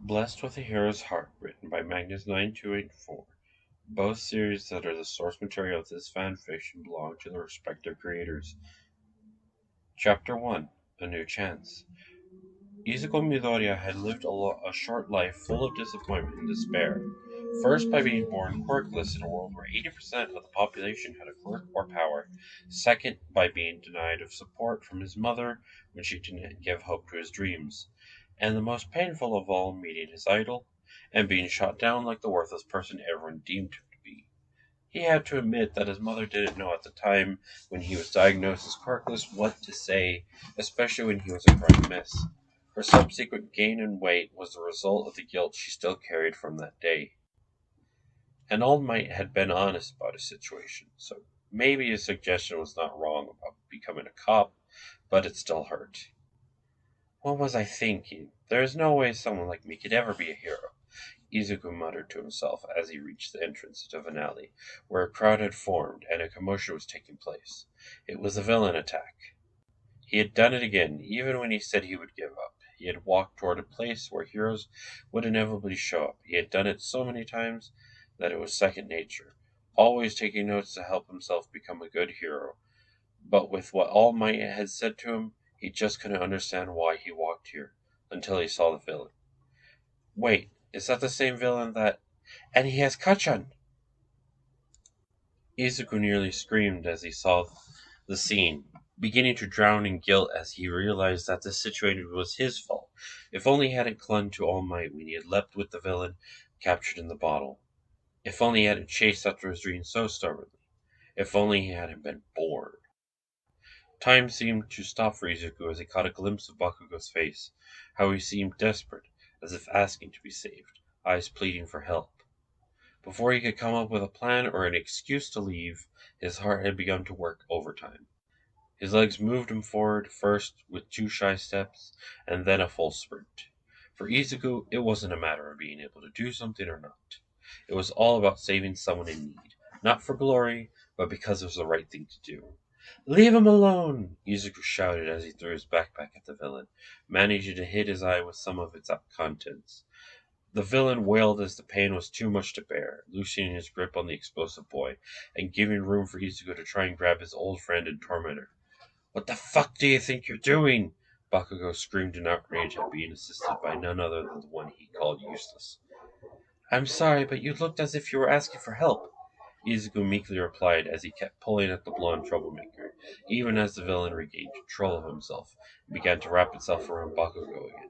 Blessed with a Hero's Heart, written by Magnus9284. Both series that are the source material of this fan fiction belong to their respective creators. Chapter 1: A New Chance. Izuku Midoriya had lived a short life full of disappointment and despair. First, by being born quirkless in a world where 80% of the population had a quirk or power. Second, by being denied of support from his mother when she didn't give hope to his dreams. And the most painful of all, meeting his idol and being shot down like the worthless person everyone deemed him to be. He had to admit that his mother didn't know at the time when he was diagnosed as quirkless what to say, especially when he was a crying mess. Her subsequent gain in weight was the result of the guilt she still carried from that day. And All Might had been honest about his situation, so maybe his suggestion was not wrong about becoming a cop, but it still hurt. What was I thinking? There is no way someone like me could ever be a hero, Izuku muttered to himself as he reached the entrance to an alley, where a crowd had formed and a commotion was taking place. It was a villain attack. He had done it again, even when he said he would give up. He had walked toward a place where heroes would inevitably show up. He had done it so many times that it was second nature, always taking notes to help himself become a good hero. But with what All Might had said to him, he just couldn't understand why he walked here, until he saw the villain. Wait, is that the same villain that... And he has Kachan! Izuku nearly screamed as he saw the scene, beginning to drown in guilt as he realized that this situation was his fault. If only he hadn't clung to All Might when he had leapt with the villain captured in the bottle. If only he hadn't chased after his dream so stubbornly. If only he hadn't been born. Time seemed to stop for Izuku as he caught a glimpse of Bakugo's face, how he seemed desperate, as if asking to be saved, eyes pleading for help. Before he could come up with a plan or an excuse to leave, his heart had begun to work overtime. His legs moved him forward, first with 2 shy steps, and then a full sprint. For Izuku, it wasn't a matter of being able to do something or not. It was all about saving someone in need, not for glory, but because it was the right thing to do. Leave him alone! Izuku shouted as he threw his backpack at the villain, managing to hit his eye with some of its contents. The villain wailed as the pain was too much to bear, loosening his grip on the explosive boy, and giving room for Izuku to try and grab his old friend and tormentor. What the fuck do you think you're doing? Bakugo screamed in outrage at being assisted by none other than the one he called useless. I'm sorry, but you looked as if you were asking for help, Izuku meekly replied as he kept pulling at the blonde troublemaker, even as the villain regained control of himself and began to wrap itself around Bakugo again.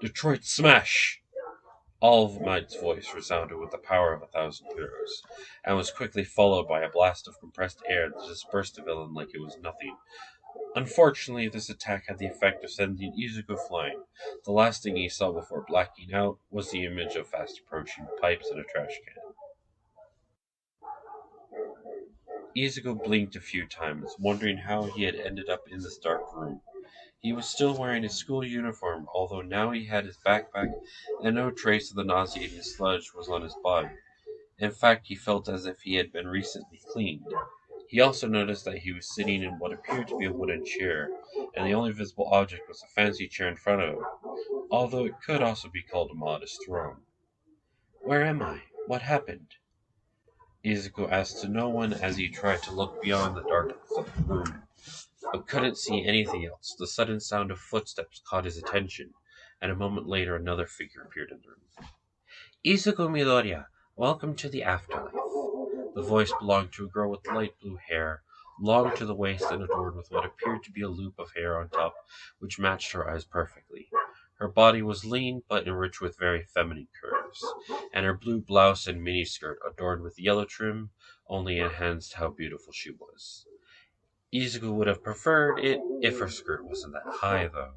Detroit Smash! All Might's voice resounded with the power of 1,000 heroes, and was quickly followed by a blast of compressed air that dispersed the villain like it was nothing. Unfortunately, this attack had the effect of sending Izuku flying. The last thing he saw before blacking out was the image of fast approaching pipes and a trash can. Izuku blinked a few times, wondering how he had ended up in this dark room. He was still wearing his school uniform, although now he had his backpack, and no trace of the nauseating sludge was on his body. In fact, he felt as if he had been recently cleaned. He also noticed that he was sitting in what appeared to be a wooden chair, and the only visible object was a fancy chair in front of him, although it could also be called a modest throne. Where am I? What happened? Izuku asked to no one as he tried to look beyond the darkness of the room, but couldn't see anything else. The sudden sound of footsteps caught his attention, and a moment later another figure appeared in the room. Izuku Midoriya, welcome to the Afterlife. The voice belonged to a girl with light blue hair, long to the waist and adorned with what appeared to be a loop of hair on top, which matched her eyes perfectly. Her body was lean but enriched with very feminine curves, and her blue blouse and miniskirt, adorned with yellow trim, only enhanced how beautiful she was. Izuku would have preferred it if her skirt wasn't that high, though.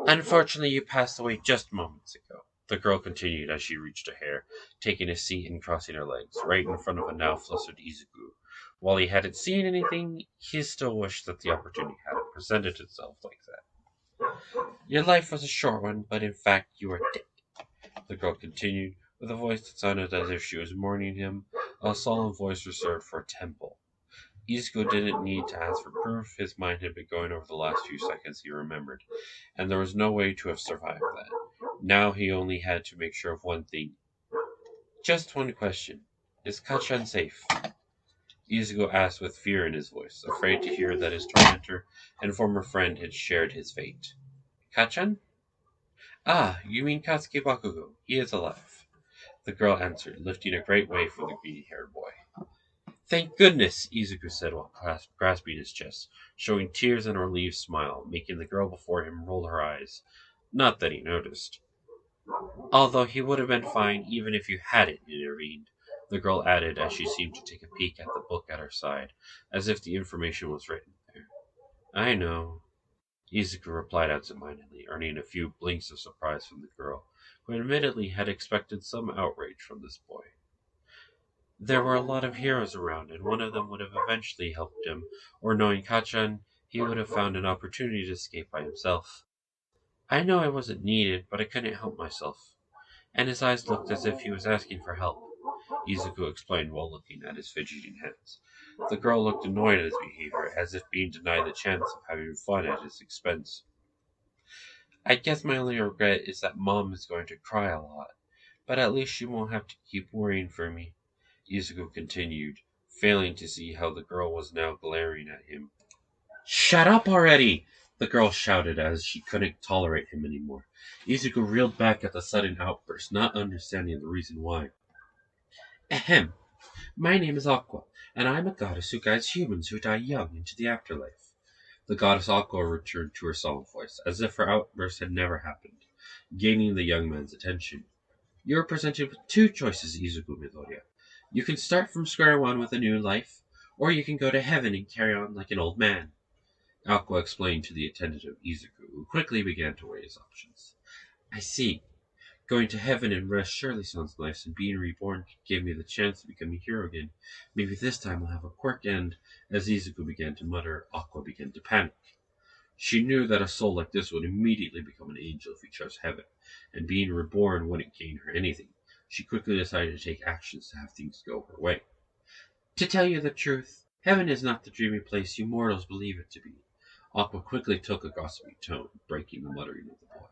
Unfortunately, you passed away just moments ago, the girl continued as she reached a hair, taking a seat and crossing her legs, right in front of a now flustered Izuku. While he hadn't seen anything, he still wished that the opportunity hadn't presented itself like that. Your life was a short one, but in fact you are dead, the girl continued, with a voice that sounded as if she was mourning him, a solemn voice reserved for a temple. Izuku didn't need to ask for proof. His mind had been going over the last few seconds he remembered, and there was no way to have survived that. Now he only had to make sure of one thing. Just one question. Is Kachan safe? Izugo asked with fear in his voice, afraid to hear that his tormentor and former friend had shared his fate. Kachan? Ah, you mean Katsuki Bakugo. He is alive. The girl answered, lifting a great wave for the greedy-haired boy. Thank goodness, Izuku said while grasping his chest, showing tears and a relieved smile, making the girl before him roll her eyes. Not that he noticed. Although he would have been fine even if you hadn't intervened, the girl added as she seemed to take a peek at the book at her side, as if the information was written there. I know, Izuku replied absentmindedly, earning a few blinks of surprise from the girl, who admittedly had expected some outrage from this boy. There were a lot of heroes around, and one of them would have eventually helped him, or knowing Kachan, he would have found an opportunity to escape by himself. I know I wasn't needed, but I couldn't help myself. And his eyes looked as if he was asking for help, Izuku explained while looking at his fidgeting hands. The girl looked annoyed at his behavior, as if being denied the chance of having fun at his expense. I guess my only regret is that Mom is going to cry a lot, but at least she won't have to keep worrying for me, Izuku continued, failing to see how the girl was now glaring at him. Shut up already! The girl shouted as she couldn't tolerate him anymore. Izuku reeled back at the sudden outburst, not understanding the reason why. Ahem. My name is Aqua, and I am a goddess who guides humans who die young into the afterlife. The goddess Aqua returned to her solemn voice, as if her outburst had never happened, gaining the young man's attention. You are presented with two choices, Izuku Midoriya. You can start from square one with a new life, or you can go to heaven and carry on like an old man. Aqua explained to the attentive Izuku, who quickly began to weigh his options. I see. Going to heaven and rest surely sounds nice, and being reborn gave me the chance to become a hero again. Maybe this time I'll have a quirk, and as Izuku began to mutter, Aqua began to panic. She knew that a soul like this would immediately become an angel if he chose heaven, and being reborn wouldn't gain her anything. She quickly decided to take actions to have things go her way. To tell you the truth, heaven is not the dreamy place you mortals believe it to be. Aqua quickly took a gossipy tone, breaking the muttering of the boy.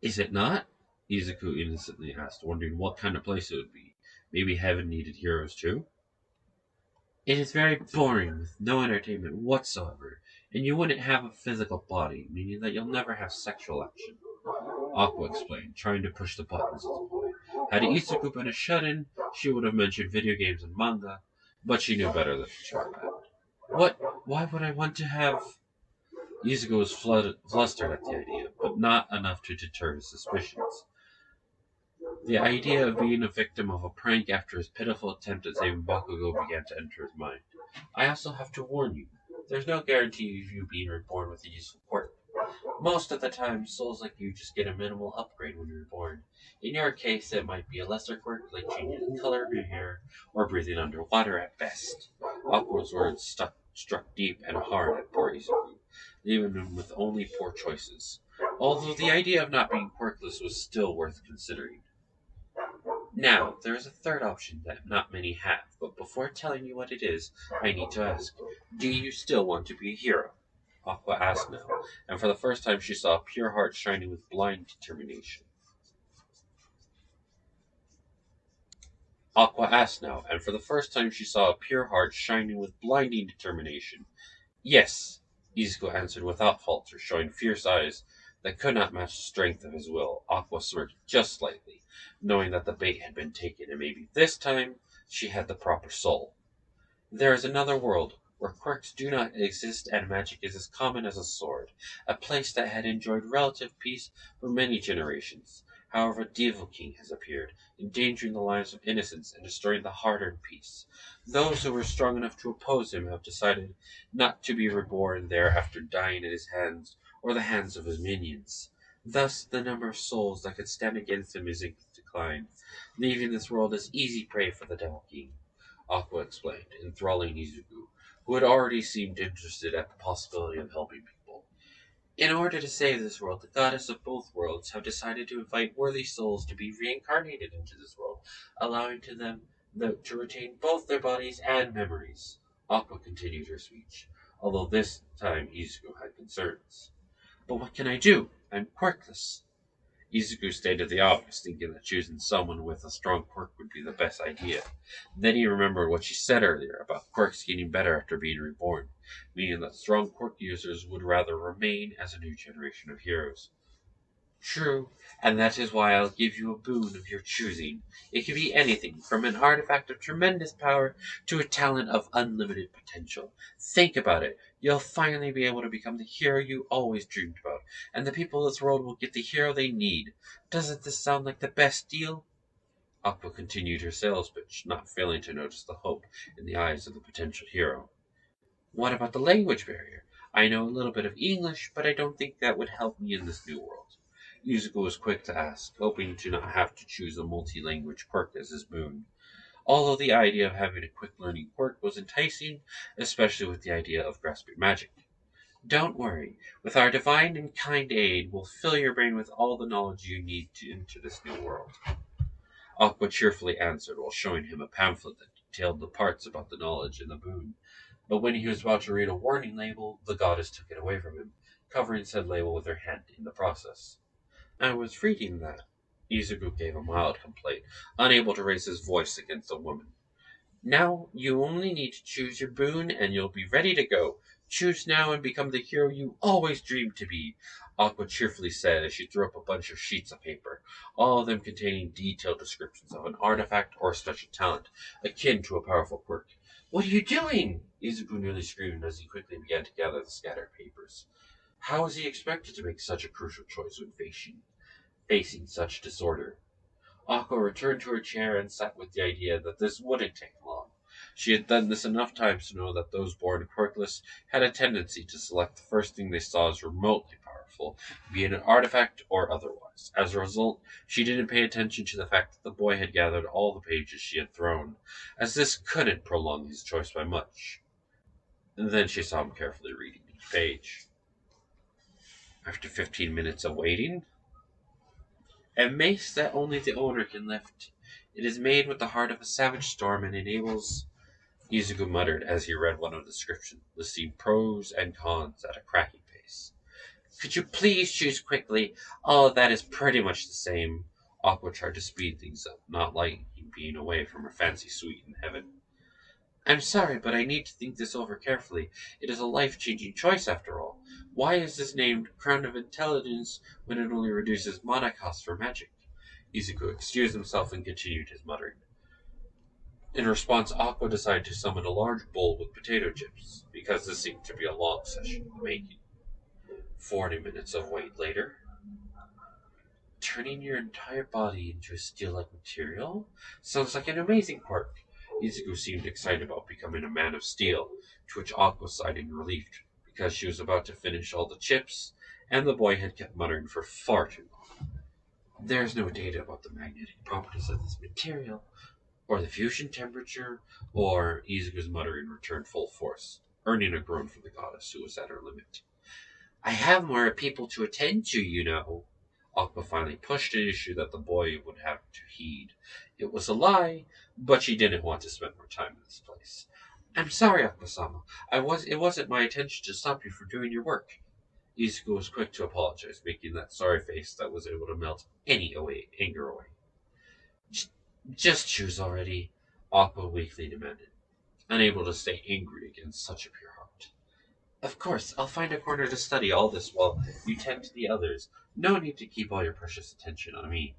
Is it not? Izuku innocently asked, wondering what kind of place it would be. Maybe heaven needed heroes too? It is very boring, with no entertainment whatsoever, and you wouldn't have a physical body, meaning that you'll never have sexual action. Aqua explained, trying to push the buttons of the boy. Had Izuku been a shut-in, she would have mentioned video games and manga, but she knew better than to try that. What? Why would I want to have... Izuku was flustered at the idea, but not enough to deter his suspicions. The idea of being a victim of a prank after his pitiful attempt at saving Bakugo began to enter his mind. I also have to warn you, there's no guarantee of you being reborn with a useful quirk. Most of the time, souls like you just get a minimal upgrade when you're born. In your case, it might be a lesser quirk like changing the color of your hair or breathing underwater at best. Aqua's words struck deep and hard at poor Izuku, leaving him with only poor choices. Although the idea of not being quirkless was still worth considering. Now, there is a third option that not many have, but before telling you what it is, I need to ask, do you still want to be a hero? Aqua asked now, and for the first time she saw a pure heart shining with blind determination. Aqua asked now, and for the first time she saw a pure heart shining with blinding determination. Yes, Izuku answered without falter, showing fierce eyes that could not match the strength of his will. Aqua smirked just slightly, knowing that the bait had been taken, and maybe this time she had the proper soul. There is another world, where quirks do not exist and magic is as common as a sword, a place that had enjoyed relative peace for many generations. However, Devil King has appeared, endangering the lives of innocents and destroying the hard-earned peace. Those who were strong enough to oppose him have decided not to be reborn there after dying in his hands or the hands of his minions. Thus, the number of souls that could stand against him is in decline, leaving this world as easy prey for the Devil King. Aqua explained, enthralling Izuku, who had already seemed interested at the possibility of helping people. In order to save this world, the goddess of both worlds have decided to invite worthy souls to be reincarnated into this world, allowing to them to retain both their bodies and memories. Aqua continued her speech, although this time Izuku had concerns. But what can I do? I'm quirkless. Izuku stated the obvious, thinking that choosing someone with a strong quirk would be the best idea. Then he remembered what she said earlier about quirks getting better after being reborn, meaning that strong quirk users would rather remain as a new generation of heroes. True, and that is why I'll give you a boon of your choosing. It can be anything, from an artifact of tremendous power to a talent of unlimited potential. Think about it. You'll finally be able to become the hero you always dreamed about, and the people of this world will get the hero they need. Doesn't this sound like the best deal? Aqua continued her sales pitch, not failing to notice the hope in the eyes of the potential hero. What about the language barrier? I know a little bit of English, but I don't think that would help me in this new world. Yuzuko was quick to ask, hoping to not have to choose a multi-language quirk as his boon. Although the idea of having a quick learning quirk was enticing, especially with the idea of grasping magic. Don't worry. With our divine and kind aid, we'll fill your brain with all the knowledge you need to enter this new world. Aqua cheerfully answered while showing him a pamphlet that detailed the parts about the knowledge in the boon. But when he was about to read a warning label, the goddess took it away from him, covering said label with her hand in the process. I was reading that. Izuku gave a mild complaint, unable to raise his voice against the woman. Now you only need to choose your boon and you'll be ready to go. Choose now and become the hero you always dreamed to be, Aqua cheerfully said as she threw up a bunch of sheets of paper, all of them containing detailed descriptions of an artifact or special talent, akin to a powerful quirk. What are you doing? Izuku nearly screamed as he quickly began to gather the scattered papers. How was he expected to make such a crucial choice when facing such disorder? Aqua returned to her chair and sat with the idea that this wouldn't take long. She had done this enough times to know that those born quirkless had a tendency to select the first thing they saw as remotely powerful, be it an artifact or otherwise. As a result, she didn't pay attention to the fact that the boy had gathered all the pages she had thrown, as this couldn't prolong his choice by much. And then she saw him carefully reading each page. After 15 minutes of waiting, a mace that only the owner can lift. It is made with the heart of a savage storm and enables, Izuku muttered as he read one of the descriptions, listing pros and cons at a cracking pace. Could you please choose quickly? All of that is pretty much the same. Aqua tried to speed things up, not liking being away from her fancy suite in heaven. I'm sorry, but I need to think this over carefully. It is a life-changing choice, after all. Why is this named Crown of Intelligence when it only reduces mana cost for magic? Izuku excused himself and continued his muttering. In response, Aqua decided to summon a large bowl with potato chips, because this seemed to be a long session in the making. 40 minutes of wait later. Turning your entire body into a steel-like material? Sounds like an amazing quirk. Izuku seemed excited about becoming a man of steel, to which Aqua sighed in relief, because she was about to finish all the chips, and the boy had kept muttering for far too long. There's no data about the magnetic properties of this material, or the fusion temperature, or Izuku's muttering returned full force, earning a groan from the goddess, who was at her limit. I have more people to attend to, you know. Aqua finally pushed an issue that the boy would have to heed. It was a lie, but she didn't want to spend more time in this place. I'm sorry, Aqua-sama. It wasn't my intention to stop you from doing your work. Izuku was quick to apologize, making that sorry face that was able to melt any anger away. Just choose already, Aqua weakly demanded, unable to stay angry against such a pure heart. Of course, I'll find a corner to study all this while you tend to the others. No need to keep all your precious attention on me.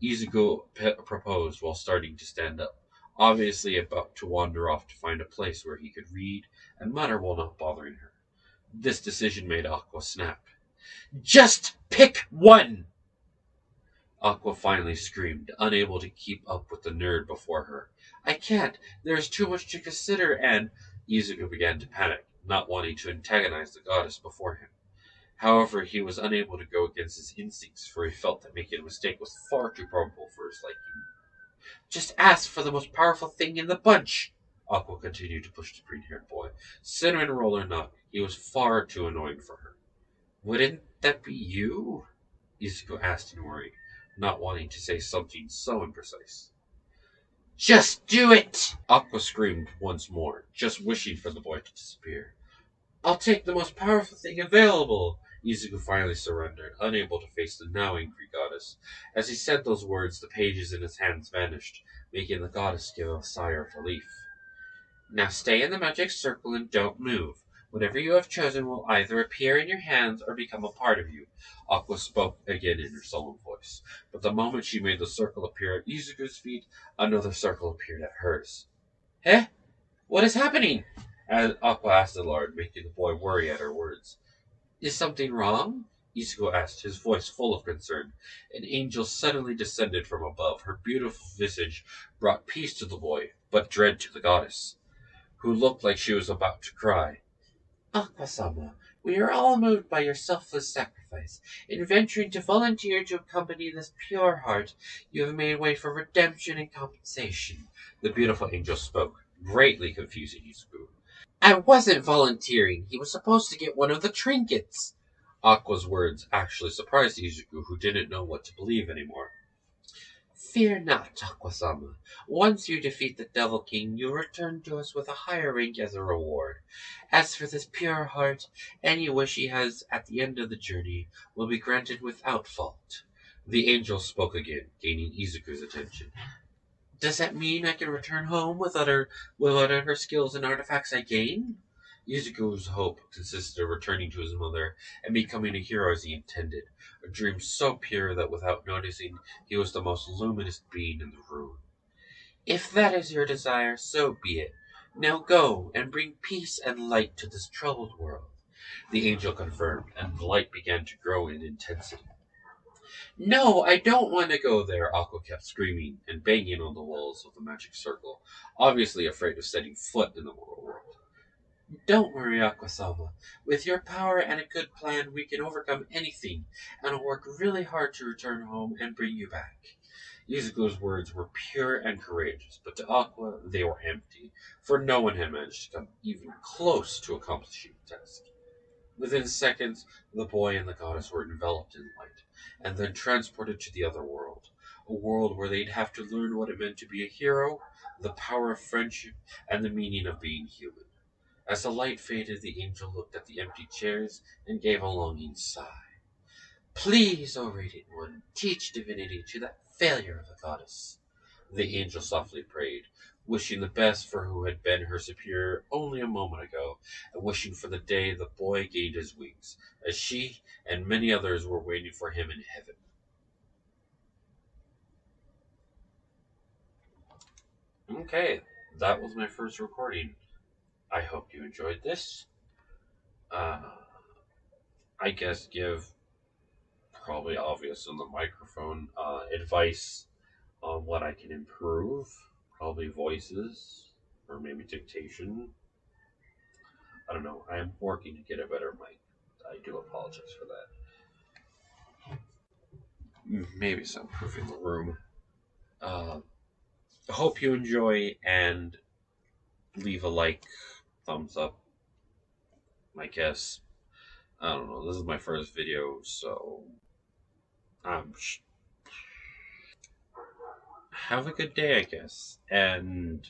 Izuku proposed while starting to stand up, obviously about to wander off to find a place where he could read and mutter while not bothering her. This decision made Aqua snap. Just pick one! Aqua finally screamed, unable to keep up with the nerd before her. I can't. There is too much to consider, and Izuku began to panic, not wanting to antagonize the goddess before him. However, he was unable to go against his instincts, for he felt that making a mistake was far too probable for his liking. Just ask for the most powerful thing in the bunch! Aqua continued to push the green-haired boy. Cinnamon roll or not, he was far too annoying for her. Wouldn't that be you? Izuku asked in worry, not wanting to say something so imprecise. Just do it! Aqua screamed once more, just wishing for the boy to disappear. I'll take the most powerful thing available, Izuku finally surrendered, unable to face the now angry goddess. As he said those words, the pages in his hands vanished, making the goddess give a sigh of relief. Now stay in the magic circle and don't move. Whatever you have chosen will either appear in your hands or become a part of you. Aqua spoke again in her solemn voice, but the moment she made the circle appear at Izuku's feet, another circle appeared at hers. Eh? What is happening? As Aqua asked the Lord, making the boy worry at her words. Is something wrong? Izuku asked, his voice full of concern. An angel suddenly descended from above. Her beautiful visage brought peace to the boy, but dread to the goddess, who looked like she was about to cry. Aqua-sama, we are all moved by your selfless sacrifice. In venturing to volunteer to accompany this pure heart, you have made way for redemption and compensation. The beautiful angel spoke, greatly confusing Izuku. I wasn't volunteering. He was supposed to get one of the trinkets. Aqua's words actually surprised Izuku, who didn't know what to believe anymore. Fear not, Aqua-sama. Once you defeat the Devil King, you return to us with a higher rank as a reward. As for this pure heart, any wish he has at the end of the journey will be granted without fault. The angel spoke again, gaining Izuku's attention. Does that mean I can return home with whatever skills and artifacts I gain? Izuku's hope consisted of returning to his mother and becoming a hero as he intended, a dream so pure that without noticing he was the most luminous being in the room. If that is your desire, so be it. Now go and bring peace and light to this troubled world. The angel confirmed, and the light began to grow in intensity. No, I don't want to go there, Aqua kept screaming and banging on the walls of the magic circle, obviously afraid of setting foot in the mortal world. Don't worry, Aqua-sama. With your power and a good plan, we can overcome anything, and I'll work really hard to return home and bring you back. Izuku's words were pure and courageous, but to Aqua they were empty, for no one had managed to come even close to accomplishing the task. Within seconds, the boy and the goddess were enveloped in light, and then transported to the other world, a world where they'd have to learn what it meant to be a hero, the power of friendship, and the meaning of being human. As the light faded, the angel looked at the empty chairs and gave a longing sigh. Please, O Radiant One, teach divinity to that failure of a goddess. The angel softly prayed, wishing the best for who had been her superior only a moment ago, and wishing for the day the boy gained his wings, as she and many others were waiting for him in heaven. Okay, that was my first recording. I hope you enjoyed this. Uh, I guess give probably obvious in the microphone advice on what I can improve. Probably voices or maybe dictation. I don't know. I am working to get a better mic. I do apologize for that. Maybe soundproofing the room. Uh, hope you enjoy and leave a like, thumbs up. I guess. I don't know. This is my first video, so have a good day, I guess. And